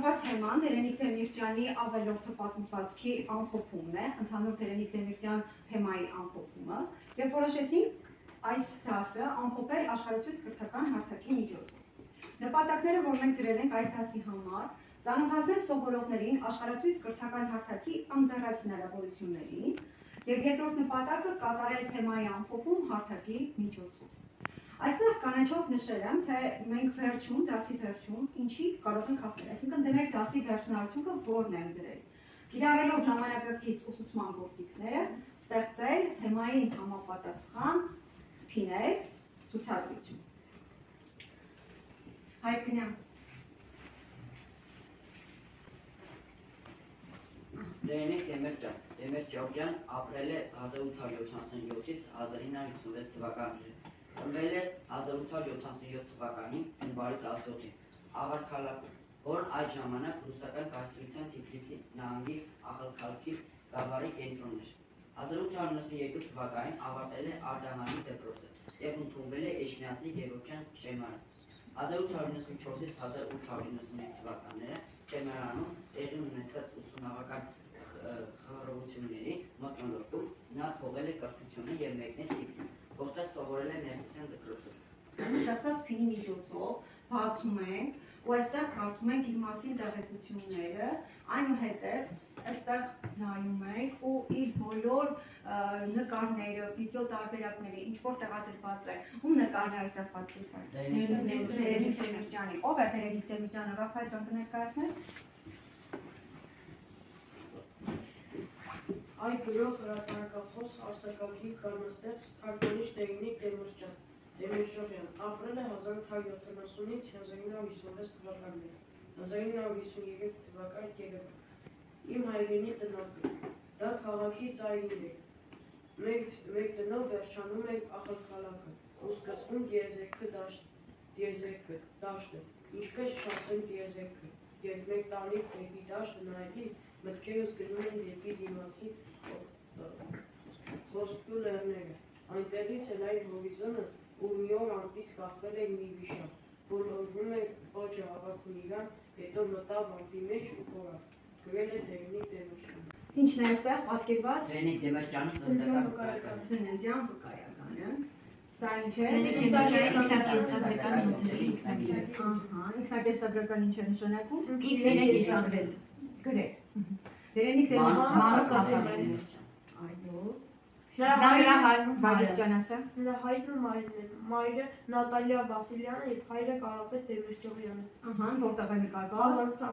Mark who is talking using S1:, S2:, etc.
S1: Շարունակված թեման Տերենիկ Դեմիրճյանի ավելորդը պատմվածքի ամփոփումն է, ընդհանուր Տերենիկ Դեմիրճյան թեմայի ամփոփումը, եւ որոշեցինք այս դասը ամփոփել աշխարհացույց կրթական հարթակի միջոցով։ Նպատակները, որ մենք դրել ենք այս դասի համար, ծանոթացնել սովորողներին աշխարհացույց կրթական հարթակի անձեռած հնարավորություններին եւ երկրորդ նպատակը կատարել թեմայի ամփոփում հարթակի միջոցով։ Այստեղ կանաչով նշել եմ, թե մենք վերջում, դասի վերջում, ինչի կարող ենք հասնել, այսինքն դե մեր դասի վերջնարարությունը որն եմ դրել։ Կիրառելով ժամանակակից ուսուցման գործիքները, ստեղծել թեմային համապատասխան փիներ, ցուցադրություն։ Հայրկնյան։
S2: Տերենիկ Դեմիրճյան ապրել է 1877-ից 1956 թվականներին։ Ծնվել է 1877 թվականին հունվարի 17-ին Աղարքալակում, որն այդ ժամանակ ռուսական կայսրության Թիֆլիսի նահանգի աղալքալքի գավառի կենտրոնն էր։ 1892 թվականին ավարտել է Արդահանի դպրոցը և ընդունվել է Էջմիածնի Գևորգյան շեմարան։ 1894-ից 1895 թվականները շեմարանում տեղի ունեցած ուսումնական խաղաղությունների մթնոլորտում նա թողել է կրթությունը և մեկնել Թիֆլիս, որտեղ սովորել է Ներսիսյան դպրոցում։
S1: Ստեղծած փինի միջոցով բացում ենք ու այստեղ կարդում ենք իր մասին տեղեկությունները, այնուհետև այստեղ նայում ենք ու իր բոլոր նկարները, վիդեո տարբերակները, ինչ որ տեղադրված է, ում նկարն է այստեղ պատկերված։ Տերենիկ Դեմիրճյանի։ Ով է Տերենիկ Դեմիրճյանը, Ռաֆայել ջան, կներկայացնես։
S3: Այդ գրող հրատարակախոս արձակագիր կազմաստեղծ թարգմանիչ Տերենիկ Դեմիրճյան ապրել է 1870-ից 1956 թվականներ, 1953 թվական Երևան։ Իմ հայրենի տնակը, դա քաղաքի ծայրին է։ Մեկ տնով վերջանում է աղալքալակը, ու սկսվում տիեզերքը դաշտը, ինչպես չասեմ տիեզերքը, երբ մեկ տալիս դեպի դաշտը նայելիս մտքերս գնում են դեպի դիմացի խոստու լեռները։ Այնտեղից էլ այն հորիզոնը, ուր մի օր ամպից կախվել է մի վիշապ, որ լորվում է պոչը հավաքունիրան, հետո մտավ ամպի մեջ ու կորավ։ Գրել է Տերենիկ Դեմիրճյանը։
S1: Ինչն է այստեղ պատկերված։
S2: Տերենիկ Դեմիրճյանը
S1: ծննդյան վկայականը։ Սա ինչ է։ Ինքնակենսագրական ինչ է նշանակում։ Ինքնակենսագրել։ Գրել։ Տերենիկ Դեմիրճյանը։ Այո։ Նրա հայրն ասա։
S3: Նրա հայրն ու մայրը Նատալիա Վասիլյանը և հայրը Կարապետ Դեմիրճյանը։
S1: Ահա, որտեղ է նկարված։